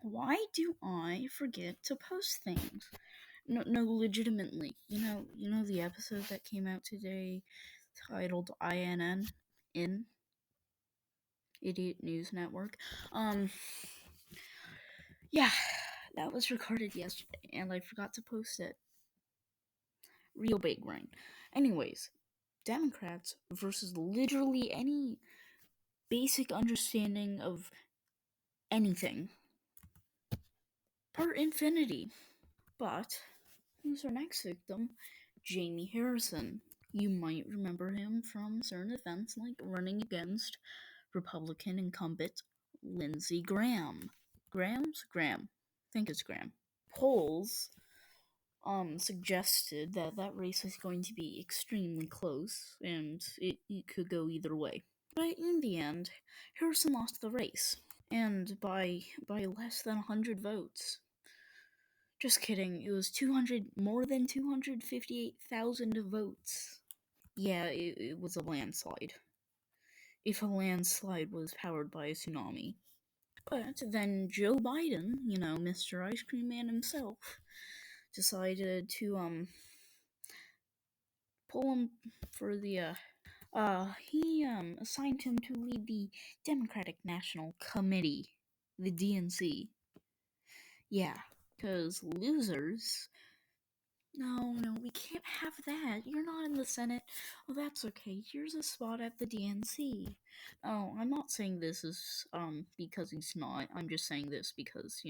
Why do I forget to post things? No, legitimately. You know the episode that came out today titled INN? In? Idiot News Network. Yeah, that was recorded yesterday, and I forgot to post it. Real big brain. Anyways, Democrats versus literally any basic understanding of anything. Per infinity. But who's our next victim? Jamie Harrison. You might remember him from certain events like running against Republican incumbent Lindsey Graham. Graham? I think it's Graham. Polls suggested that race was going to be extremely close and it could go either way. But in the end, Harrison lost the race, and by less than 100 votes. Just kidding, it was more than 258,000 votes. Yeah, it was a landslide. If a landslide was powered by a tsunami. But then Joe Biden, Mr. Ice Cream Man himself, decided to, pull him for the, he, assigned him to lead the Democratic National Committee, the DNC. Yeah, because losers. No, we can't have that. You're not in the Senate. Oh, that's okay. Here's a spot at the DNC. Oh, I'm not saying this is, because he's not. I'm just saying this because,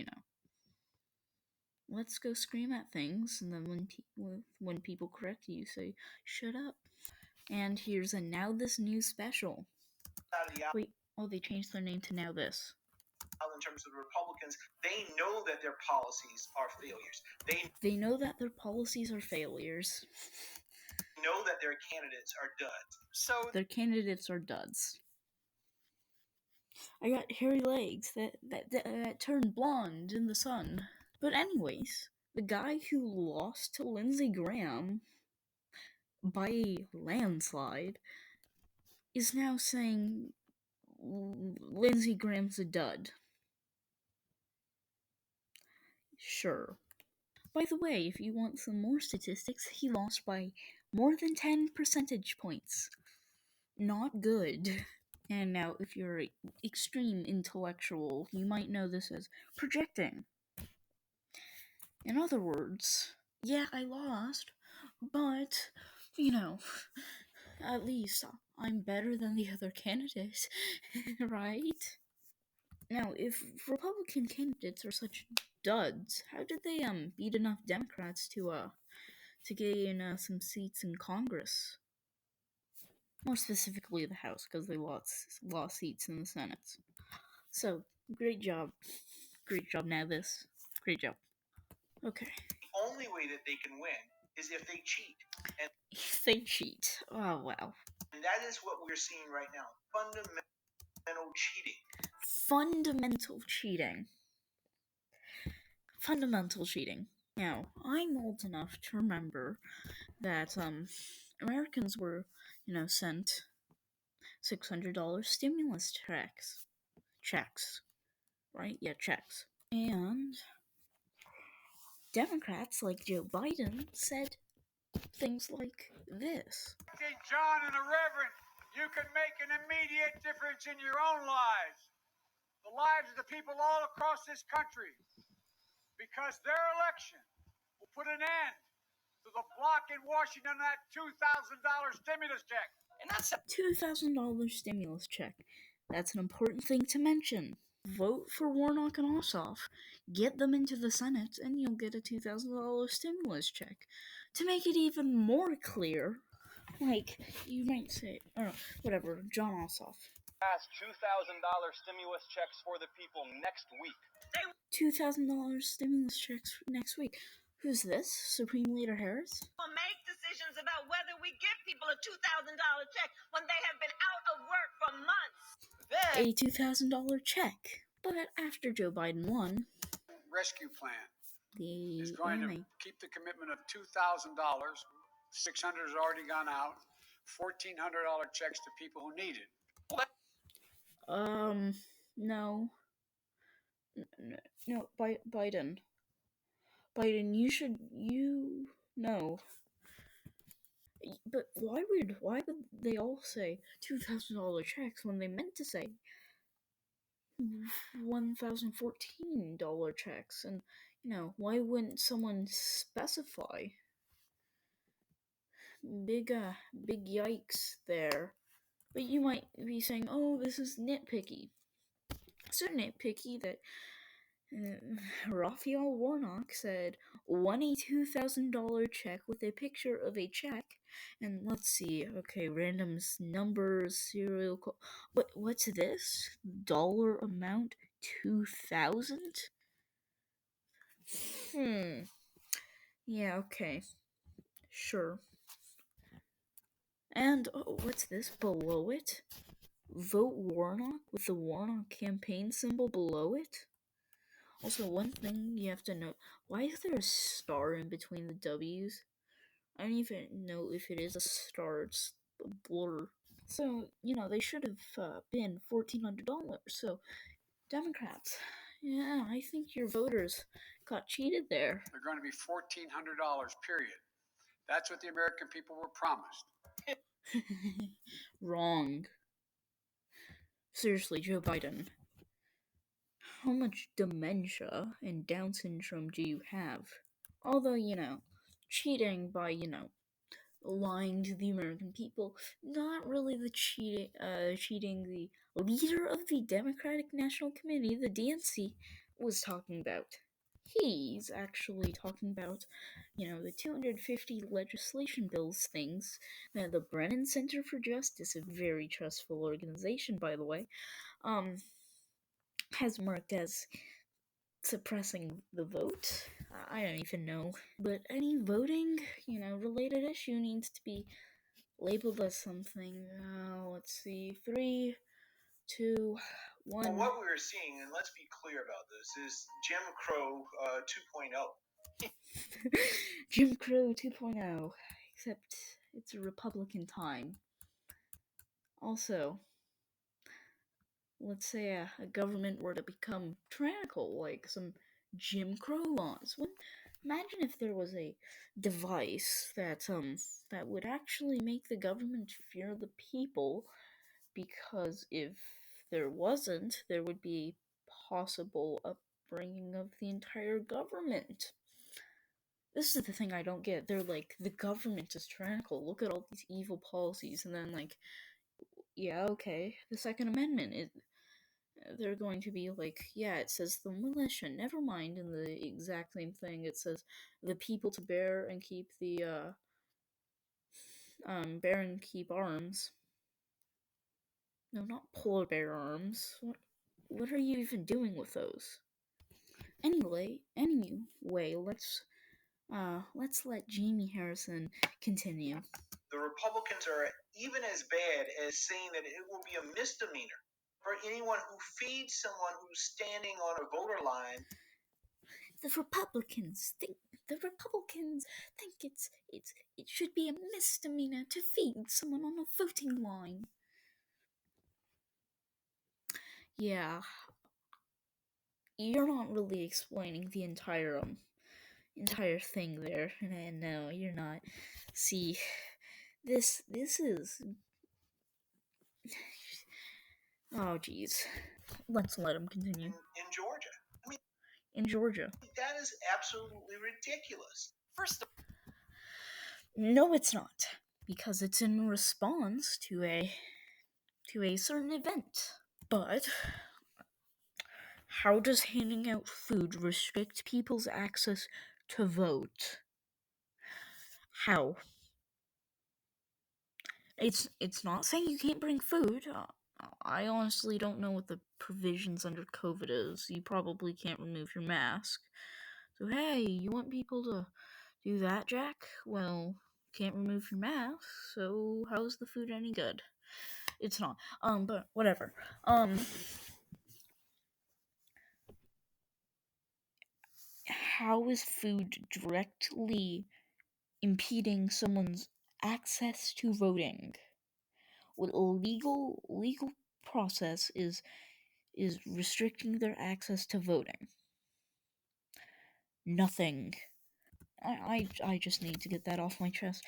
let's go scream at things, and then when people correct you, say, shut up. And here's a Now This News special. Wait, they changed their name to Now This. In terms of the Republicans, they know that their policies are failures. They know that their policies are failures. Know that their candidates are duds. So their candidates are duds. I got hairy legs that turned blonde in the sun. But anyways, the guy who lost to Lindsey Graham by a landslide is now saying Lindsey Graham's a dud. Sure. By the way, if you want some more statistics, he lost by more than 10 percentage points. Not good. And now, if you're an extreme intellectual, you might know this as projecting. In other words, yeah, I lost, but, at least I'm better than the other candidates, right? Now, if Republican candidates are such duds, how did they beat enough Democrats to gain some seats in Congress? More specifically, the House, because they lost seats in the Senate. So, great job. Great job, Navis. Great job. Okay. The only way that they can win is if they cheat. And if they cheat. Oh, wow. And that is what we're seeing right now. Fundamental cheating. Fundamental cheating. Now, I'm old enough to remember that Americans were, sent $600 stimulus checks, right? Yeah, checks. And Democrats like Joe Biden said things like this. St. John and the Reverend, you can make an immediate difference in your own lives, the lives of the people all across this country, because their election will put an end to the block in Washington on that $2,000 stimulus check. And that's a $2,000 stimulus check. That's an important thing to mention. Vote for Warnock and Ossoff, get them into the Senate, and you'll get a $2,000 stimulus check. To make it even more clear, you might say, whatever, John Ossoff. Pass $2,000 stimulus checks for the people next week. $2,000 stimulus checks next week. Who's this? Supreme Leader Harris? We'll make decisions about whether we give people a $2,000 check when they have been out of work for months. A $2,000 check. But after Joe Biden won, rescue plan is going to keep the commitment of $2,000. $600 has already gone out. $1,400 checks to people who need it. No. No, Biden. Biden, you know. But why would they all say $2,000 checks when they meant to say $1,014 checks? And why wouldn't someone specify? Big yikes there. But you might be saying, "Oh, this is nitpicky." So nitpicky that Raphael Warnock said won a $2,000 check with a picture of a check, and let's see, okay, randoms, numbers, serial code. What's this? Dollar amount 2,000? Yeah, okay, sure. And what's this below it? Vote Warnock with the Warnock campaign symbol below it. Also, one thing you have to know, why is there a star in between the W's? I don't even know if it is a star, it's a blur. So, they should have been $1,400. So, Democrats, yeah, I think your voters got cheated there. They're going to be $1,400, period. That's what the American people were promised. Wrong. Seriously, Joe Biden. How much dementia and Down syndrome do you have? Although, cheating by, lying to the American people, not really the cheating the leader of the Democratic National Committee, the DNC, was talking about. He's actually talking about, the 250 legislation bills things that the Brennan Center for Justice, a very trustful organization, by the way, has marked as suppressing the vote. I don't even know. But any voting, related issue needs to be labeled as something. Let's see. 3, 2, 1. Well, what we're seeing, and let's be clear about this, is Jim Crow 2.0. Jim Crow 2.0. Except it's a Republican time. Also, let's say a government were to become tyrannical, like some Jim Crow laws. Imagine if there was a device that would actually make the government fear the people, because if there wasn't, there would be possible upbringing of the entire government. This is the thing I don't get. They're like, the government is tyrannical. Look at all these evil policies, and then yeah, okay, the Second Amendment is. They're going to be like, yeah, it says the militia, never mind, in the exact same thing, it says the people to bear and keep bear and keep arms. No, not polar bear arms. What are you even doing with those? Anyway, let's let Jamie Harrison continue. The Republicans are even as bad as saying that it will be a misdemeanor for anyone who feeds someone who's standing on a voter line. The Republicans think it should be a misdemeanor to feed someone on a voting line. Yeah, you're not really explaining the entire thing there. No, you're not. See, this is. Oh, jeez. Let's let him continue. In Georgia. In Georgia. That is absolutely ridiculous. No, it's not, because it's in response to a certain event. But how does handing out food restrict people's access to vote? How? It's not saying you can't bring food. I honestly don't know what the provisions under COVID is. You probably can't remove your mask. So hey, you want people to do that, Jack? Well, can't remove your mask, so how's the food any good? It's not. But whatever. How is food directly impeding someone's access to voting? What legal process is restricting their access to voting? nothing. I just need to get that off my chest.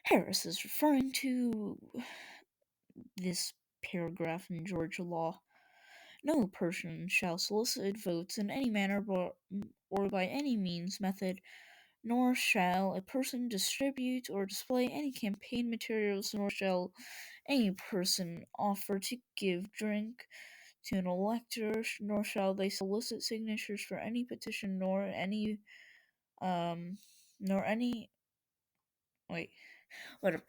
Harris is referring to this paragraph in Georgia law. No person shall solicit votes in any manner or by any means, method, nor shall a person distribute or display any campaign materials, nor shall any person offer to give drink to an elector, nor shall they solicit signatures for any petition, nor any wait, whatever.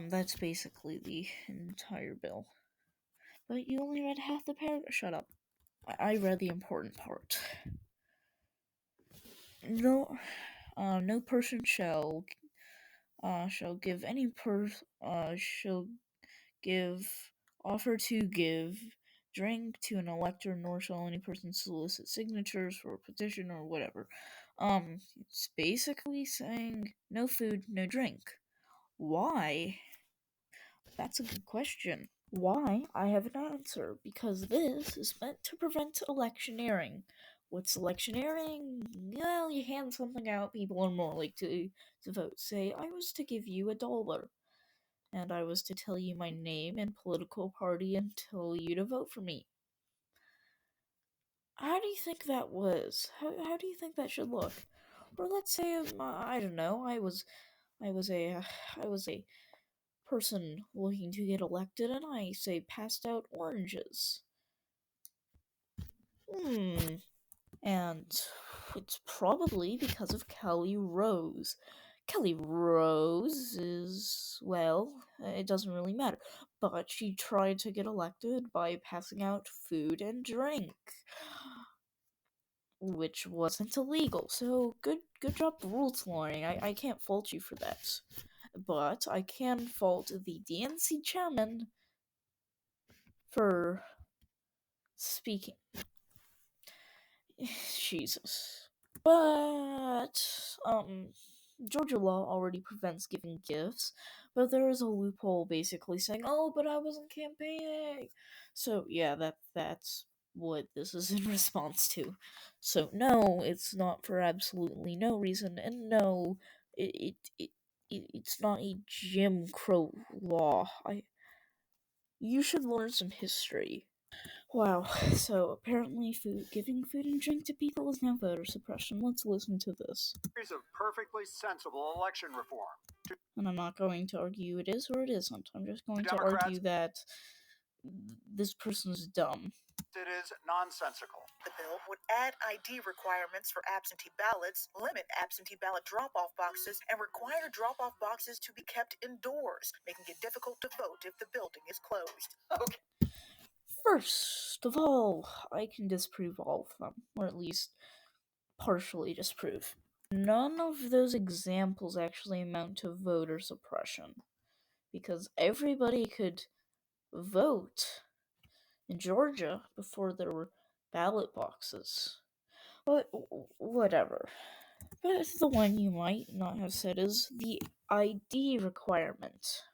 That's basically the entire bill. But you only read half the paragraph. Shut up. I read the important part. No person shall give offer to give drink to an elector, nor shall any person solicit signatures for a petition or whatever. It's basically saying no food, no drink. Why? That's a good question. Why? I have an answer. Because this is meant to prevent electioneering. What's electioneering? Well, you hand something out, people are more likely to vote. Say, I was to give you $1, and I was to tell you my name and political party and tell you to vote for me. How do you think that was? How do you think that should look? Or let's say, I don't know, I was a person looking to get elected, and I say passed out oranges. And it's probably because of Kelly Rose. Kelly Rose is, well, it doesn't really matter, but she tried to get elected by passing out food and drink, which wasn't illegal. So good job, rules lawyering. I can't fault you for that, but I can fault the DNC chairman for speaking. Jesus. But, Georgia law already prevents giving gifts, but there is a loophole basically saying, oh, but I wasn't campaigning. So, yeah, that's what this is in response to. So, no, it's not for absolutely no reason, and no, it's not a Jim Crow law. You should learn some history. Wow, so apparently giving food and drink to people is now voter suppression. Let's listen to this. Series of perfectly sensible election reform. And I'm not going to argue it is or it isn't. I'm just going to Democrats- argue that this person's dumb. It is nonsensical. The bill would add ID requirements for absentee ballots, limit absentee ballot drop-off boxes, and require drop-off boxes to be kept indoors, making it difficult to vote if the building is closed. Okay. First of all, I can disprove all of them, or at least partially disprove. None of those examples actually amount to voter suppression, because everybody could vote in Georgia before there were ballot boxes. But whatever. But the one you might not have said is the ID requirement.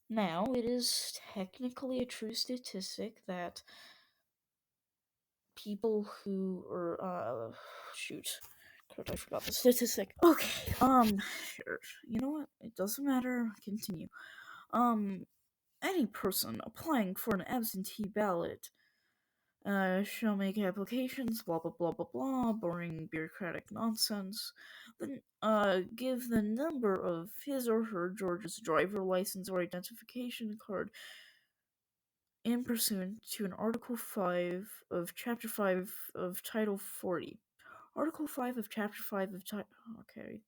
Now, it is technically a true statistic that people who are, I forgot the statistic. Okay, sure. You know what? It doesn't matter. Continue. Any person applying for an absentee ballot shall make applications, blah blah blah blah blah, boring bureaucratic nonsense. Then, give the number of his or her Georgia's driver license or identification card in pursuant to an Article 5 of Chapter 5 of Title 40. Article 5 of Chapter 5 of Title... Okay.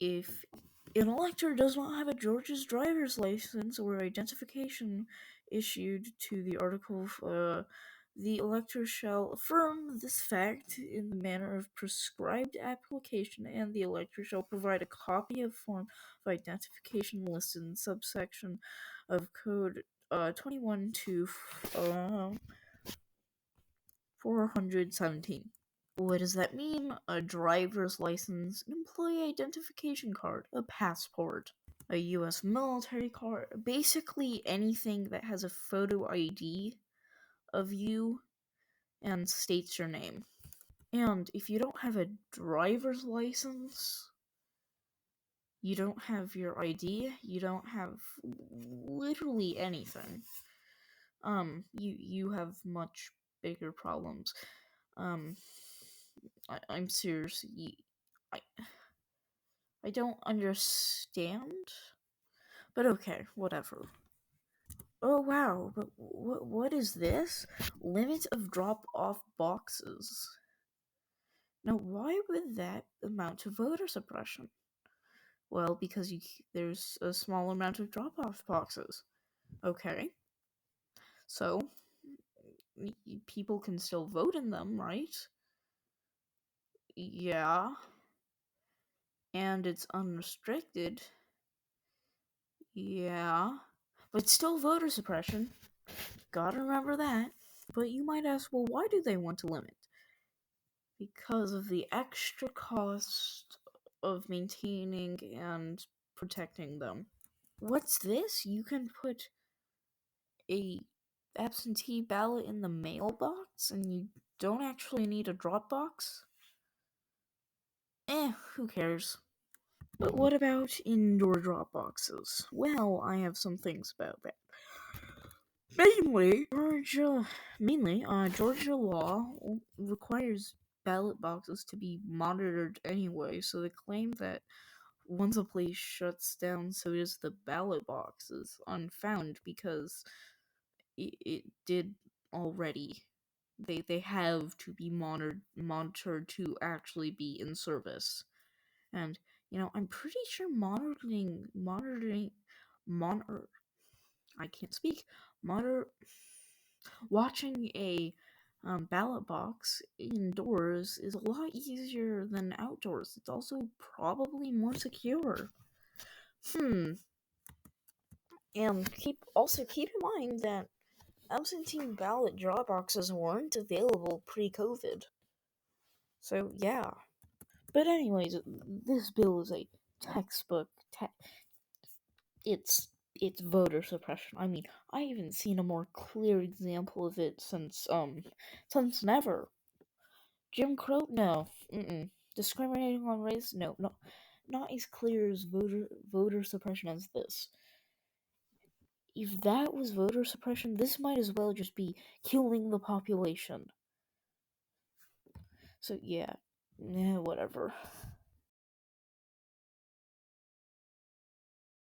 If an elector does not have a Georgia's driver's license or identification issued to the article, the elector shall affirm this fact in the manner of prescribed application, and the elector shall provide a copy of form of identification listed in subsection of Code 21 to 417. What does that mean? A driver's license, an employee identification card, a passport, a U.S. military card, basically anything that has a photo ID of you and states your name. And if you don't have a driver's license, you don't have your ID, you don't have literally anything, you have much bigger problems. I'm serious. I don't understand, but okay, whatever. Oh wow, but what is this? Limit of drop-off boxes. Now, why would that amount to voter suppression? Well, because there's a small amount of drop-off boxes. Okay. So, people can still vote in them, right? Yeah. And it's unrestricted. Yeah. But still voter suppression. Gotta remember that. But you might ask, well, why do they want to limit? Because of the extra cost of maintaining and protecting them. What's this? You can put a absentee ballot in the mailbox and you don't actually need a drop box? Who cares? But what about indoor drop boxes? Well, I have some things about that. Georgia law requires ballot boxes to be monitored anyway, so the claim that once a place shuts down, so does the ballot box is unfound because it did already. They have to be monitored to actually be in service. And I'm pretty sure I can't speak. Watching a ballot box indoors is a lot easier than outdoors. It's also probably more secure. And keep in mind that absentee ballot drop boxes weren't available pre-COVID. So yeah. But anyways, this bill is a textbook. It's voter suppression. I mean, I haven't seen a more clear example of it since never. Jim Crow? No. Discriminating on race? No. Not as clear as voter suppression as this. If that was voter suppression, this might as well just be killing the population. So yeah, whatever.